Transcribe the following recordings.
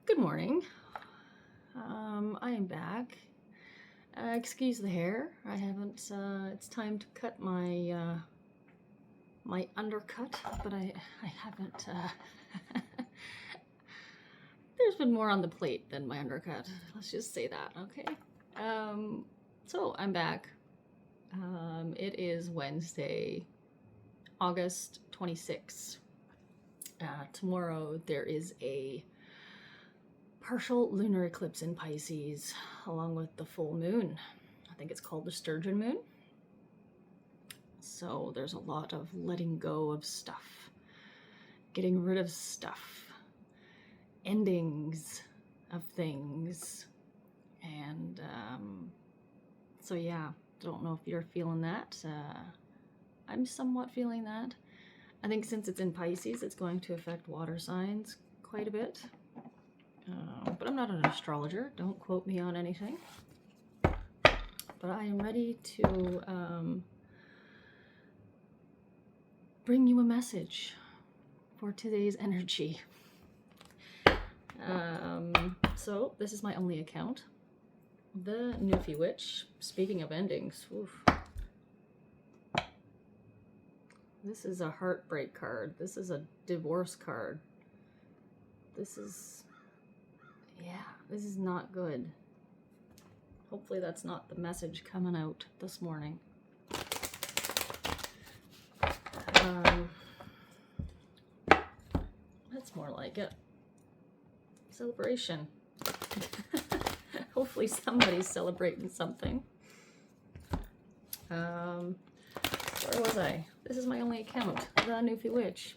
Good morning. I am back. Excuse the hair. I haven't. It's time to cut my my undercut, but I haven't. There's been more on the plate than my undercut. Let's just say that, okay? So I'm back. It is Wednesday, August 26th. Tomorrow there is a partial lunar eclipse in Pisces, along with the full moon. I think it's called the sturgeon moon. So there's a lot of letting go of stuff, getting rid of stuff, endings of things. And so yeah, don't know if you're feeling that. I'm somewhat feeling that. I think since it's in Pisces, it's going to affect water signs quite a bit. But I'm not an astrologer. Don't quote me on anything. But I am ready to bring you a message for today's energy. So this is my only account. The Newfie Witch. Speaking of endings, oof. This is a heartbreak card. This is a divorce card. This is not good. Hopefully that's not the message coming out this morning. That's more like it. Celebration. Hopefully somebody's celebrating something. Where was I? This is my only account, the Newfie Witch.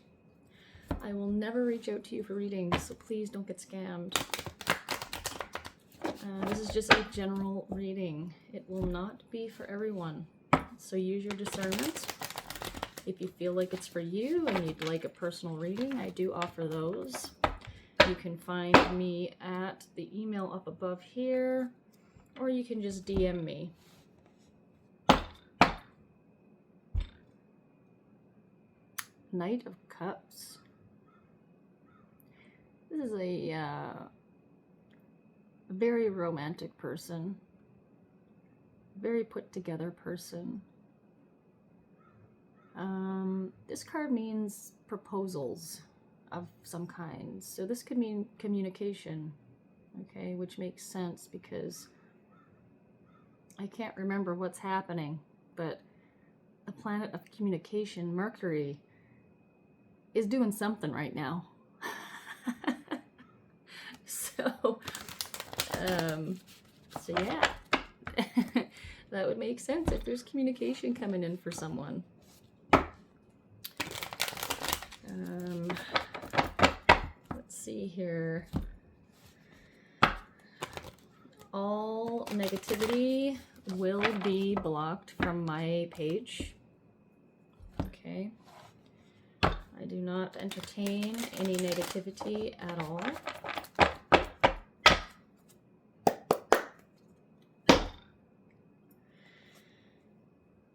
I will never reach out to you for readings, so please don't get scammed. This is just a general reading. It will not be for everyone, so use your discernment. If you feel like it's for you and you'd like a personal reading, I do offer those. You can find me at the email up above here, or you can just DM me. Knight of Cups. This is a very romantic person, very put together person. This card means proposals of some kind. So this could mean communication, okay, which makes sense because I can't remember what's happening, but the planet of communication, Mercury, is doing something right now. So yeah, that would make sense if there's communication coming in for someone. Let's see here. All negativity will be blocked from my page. Okay. I do not entertain any negativity at all.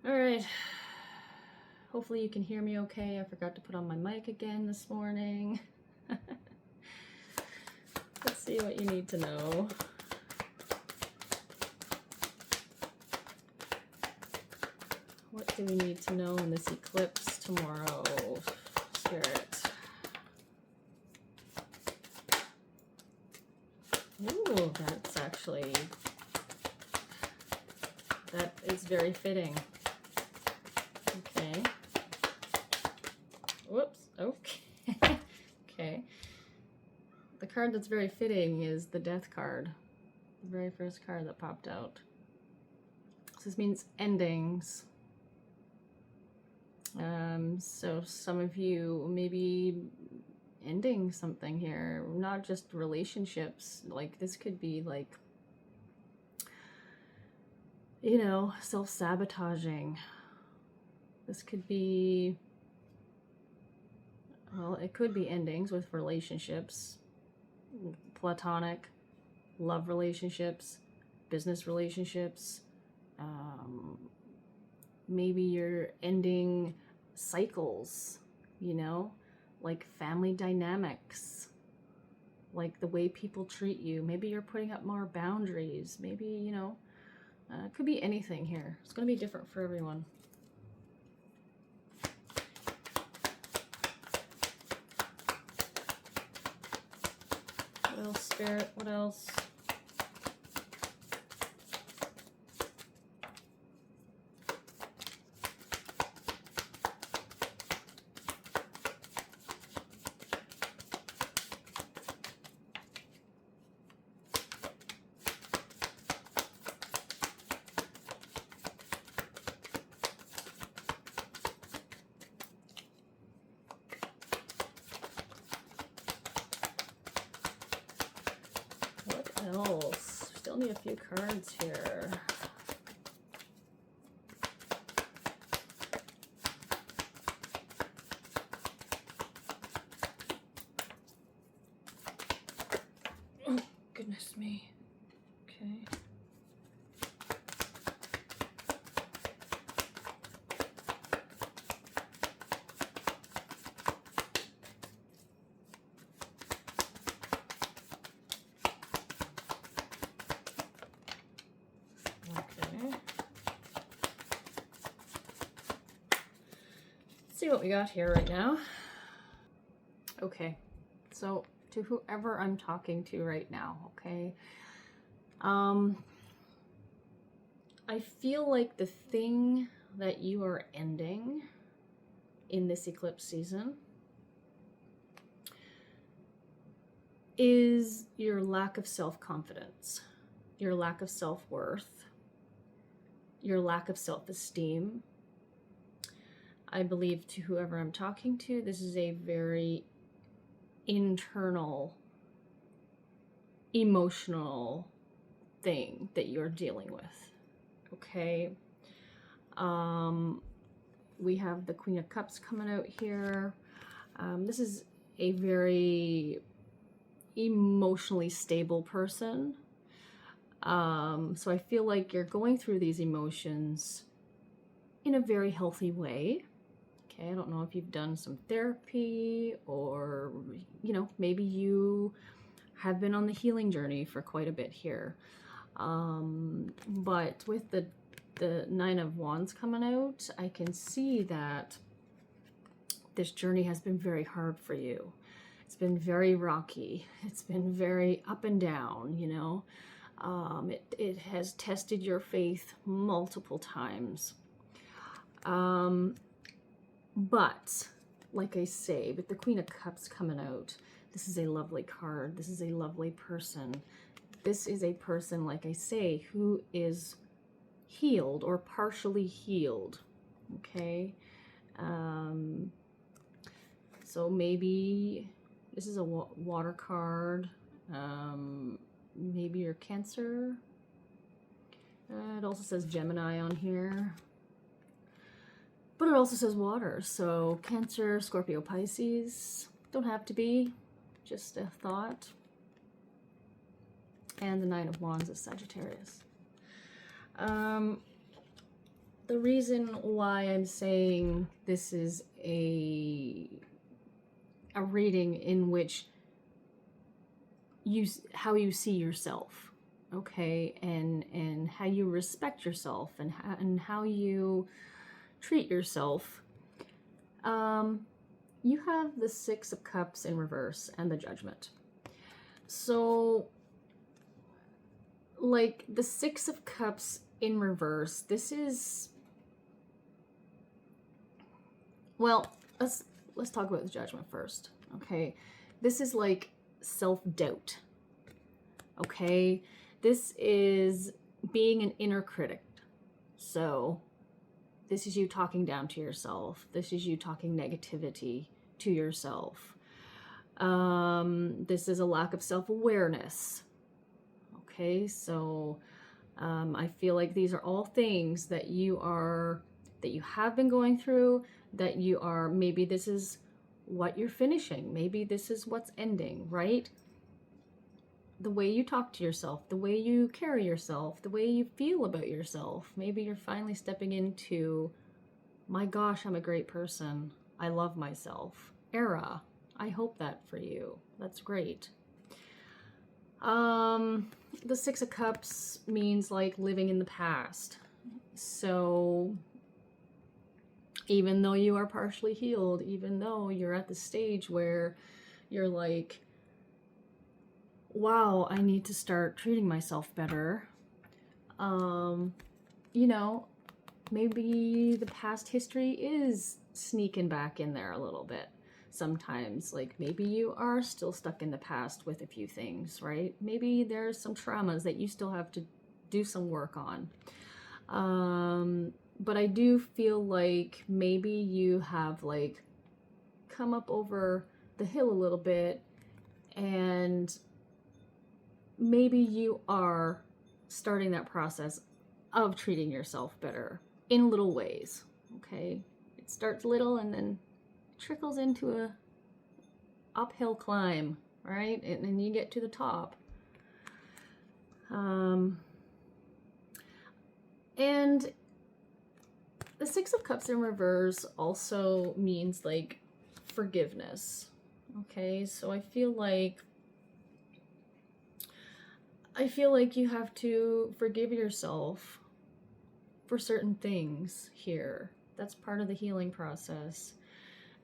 All right. Hopefully you can hear me okay. I forgot to put on my mic again this morning. Let's see what you need to know. What do we need to know in this eclipse tomorrow, Spirit? Ooh, that's actually, that is very fitting. Okay. Whoops. Okay. Okay. The card that's very fitting is the Death card. The very first card that popped out. So this means endings. So some of you may be ending something here, not just relationships. Like this could be like, you know, self-sabotaging. This could be, well, it could be endings with relationships, platonic, love relationships, business relationships. Maybe you're ending cycles, you know, like family dynamics. like the way people treat you. Maybe you're putting up more boundaries. Maybe, you know, it could be anything here. It's going to be different for everyone. What else, Spirit? What else? What else? Still need a few cards here. Oh, goodness me. Okay. Okay. Let's see what we got here right now. Okay. So to whoever I'm talking to right now, okay? I feel like the thing that you are ending in this eclipse season is your lack of self-confidence, your lack of self-worth, your lack of self-esteem. I believe to whoever I'm talking to, this is a very internal, emotional thing that you're dealing with. Okay. We have the Queen of Cups coming out here. This is a very emotionally stable person. So I feel like you're going through these emotions in a very healthy way. Okay, I don't know if you've done some therapy or, you know, maybe you have been on the healing journey for quite a bit here. But with the Nine of Wands coming out, I can see that this journey has been very hard for you. It's been very rocky. It's been very up and down, you know. It has tested your faith multiple times. But like I say, with the Queen of Cups coming out, this is a lovely card. This is a lovely person. This is a person, like I say, who is healed or partially healed. Okay. So maybe this is a water card. Maybe you're Cancer. It also says Gemini on here. But it also says water. So Cancer, Scorpio, Pisces. Don't have to be. Just a thought. And the Nine of Wands is Sagittarius. The reason why I'm saying this is a reading in which how you see yourself, okay, and how you respect yourself and how you treat yourself. You have the Six of Cups in reverse and the Judgment. So, like the Six of Cups in reverse, this is, well, let's talk about the Judgment first, okay? This is like self-doubt, okay? This is being an inner critic. So this is you talking down to yourself. This is you talking negativity to yourself. This is a lack of self-awareness. Okay, so I feel like these are all things that you have been going through, that you are, maybe this is what you're finishing. Maybe this is what's ending, right? The way you talk to yourself, the way you carry yourself, the way you feel about yourself. Maybe you're finally stepping into, my gosh, I'm a great person. I love myself era. I hope that for you. That's great. The Six of Cups means like living in the past. So even though you are partially healed, even though you're at the stage where you're like, wow, I need to start treating myself better. You know, maybe the past history is sneaking back in there a little bit sometimes. Like maybe you are still stuck in the past with a few things, right? Maybe there's some traumas that you still have to do some work on. But I do feel like maybe you have like come up over the hill a little bit, and maybe you are starting that process of treating yourself better in little ways. Okay, it starts little and then trickles into a uphill climb, right? And then you get to the top. And the Six of Cups in reverse also means like forgiveness. Okay, so I feel like you have to forgive yourself for certain things here. That's part of the healing process.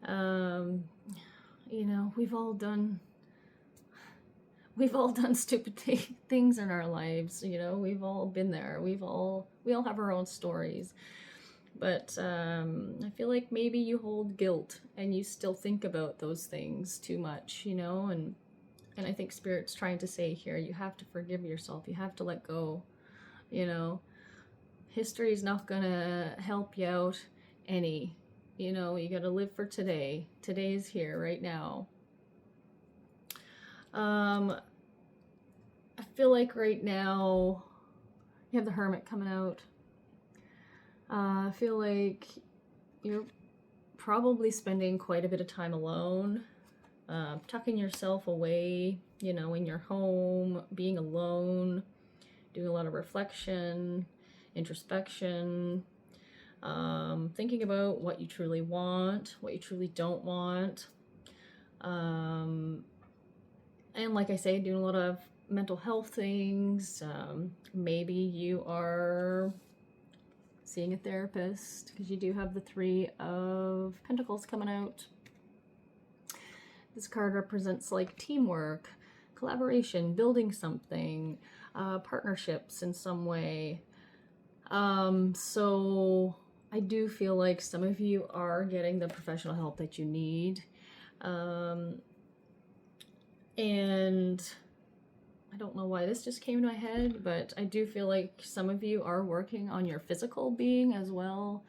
You know, we've all done stupid things in our lives. You know, we've all been there. We all have our own stories. But I feel like maybe you hold guilt and you still think about those things too much, you know, and I think Spirit's trying to say here, you have to forgive yourself. You have to let go, you know. History is not gonna help you out any, you know, you gotta live for today. Today is here right now. I feel like right now you have the Hermit coming out. I feel like you're probably spending quite a bit of time alone, tucking yourself away, you know, in your home, being alone, doing a lot of reflection, introspection, thinking about what you truly want, what you truly don't want. And like I say, doing a lot of mental health things. Maybe you are seeing a therapist because you do have the Three of Pentacles coming out. This card represents like teamwork, collaboration, building something, partnerships in some way. So I do feel like some of you are getting the professional help that you need. And I don't know why this just came to my head, but I do feel like some of you are working on your physical being as well.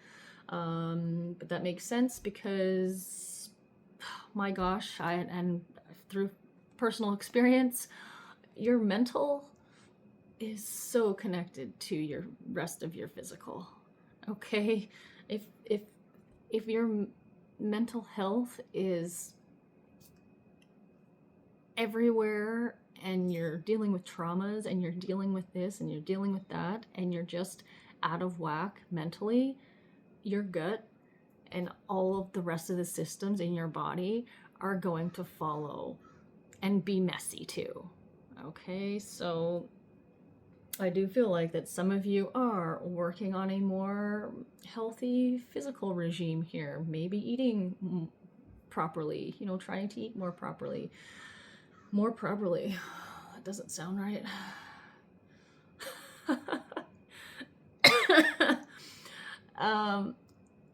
But that makes sense because, my gosh, and through personal experience, your mental is so connected to your rest of your physical. Okay, if your mental health is everywhere and you're dealing with traumas and you're dealing with this and you're dealing with that and you're just out of whack mentally, your gut and all of the rest of the systems in your body are going to follow and be messy too. Okay, so I do feel like that some of you are working on a more healthy physical regime here, maybe eating properly, you know, trying to eat more properly. That doesn't sound right.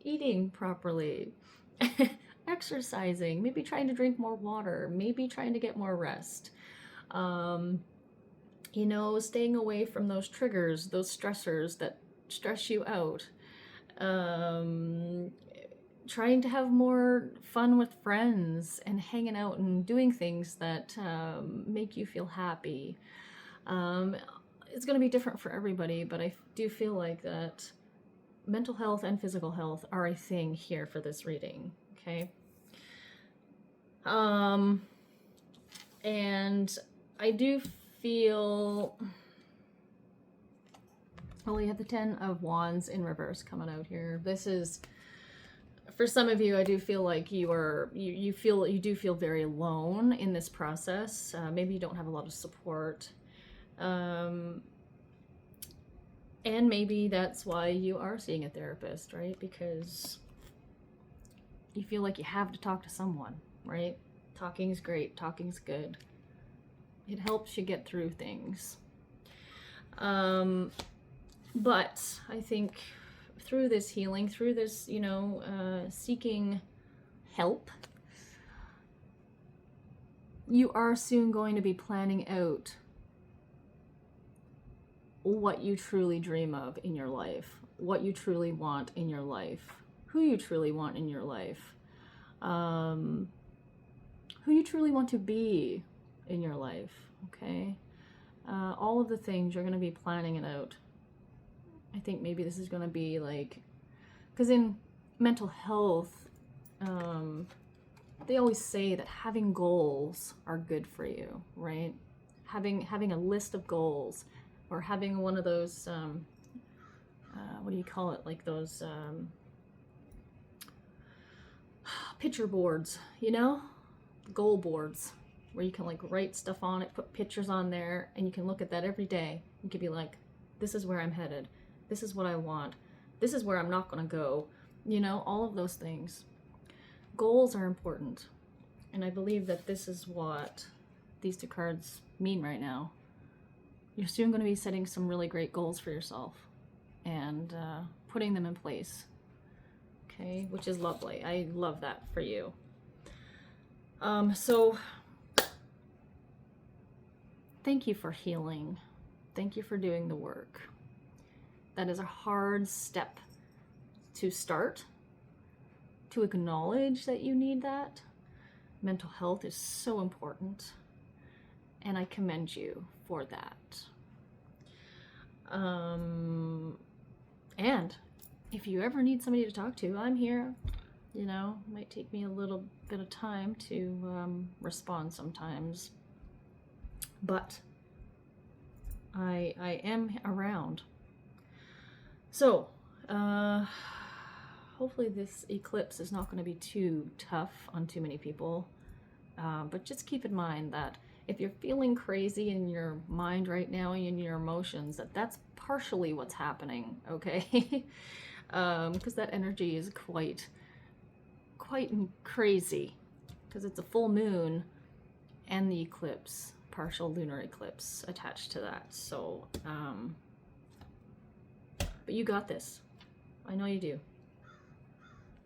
Eating properly, exercising, maybe trying to drink more water, maybe trying to get more rest. You know, staying away from those triggers, those stressors that stress you out. Trying to have more fun with friends and hanging out and doing things that make you feel happy. It's going to be different for everybody, but I do feel like that mental health and physical health are a thing here for this reading, okay? And I do feel... Well, we have the Ten of Wands in reverse coming out here. This is For some of you, I do feel like you do feel very alone in this process. Maybe you don't have a lot of support. And maybe that's why you are seeing a therapist, right? Because you feel like you have to talk to someone, right? Talking's great, talking's good. It helps you get through things. But I think through this healing, through this, seeking help, you are soon going to be planning out what you truly dream of in your life, what you truly want in your life, who you truly want in your life, who you truly want to be in your life, okay? All of the things you're going to be planning it out. I think maybe this is going to be like, because in mental health, they always say that having goals are good for you, right? Having a list of goals, or having one of those, what do you call it? Like those picture boards, goal boards, where you can like write stuff on it, put pictures on there, and you can look at that every day. You can be like, this is where I'm headed. This is what I want. This is where I'm not going to go. All of those things. Goals are important. And I believe that this is what these two cards mean right now. You're soon going to be setting some really great goals for yourself and putting them in place. Okay, which is lovely. I love that for you. So thank you for healing. Thank you for doing the work. That is a hard step to start, to acknowledge that you need that. Mental health is so important, and I commend you for that. And if you ever need somebody to talk to, I'm here. It might take me a little bit of time to respond sometimes, but I am around. So, hopefully this eclipse is not going to be too tough on too many people. But just keep in mind that if you're feeling crazy in your mind right now and in your emotions, that's partially what's happening, okay? Because that energy is quite crazy, because it's a full moon and the eclipse, partial lunar eclipse attached to that. So, but you got this. I know you do.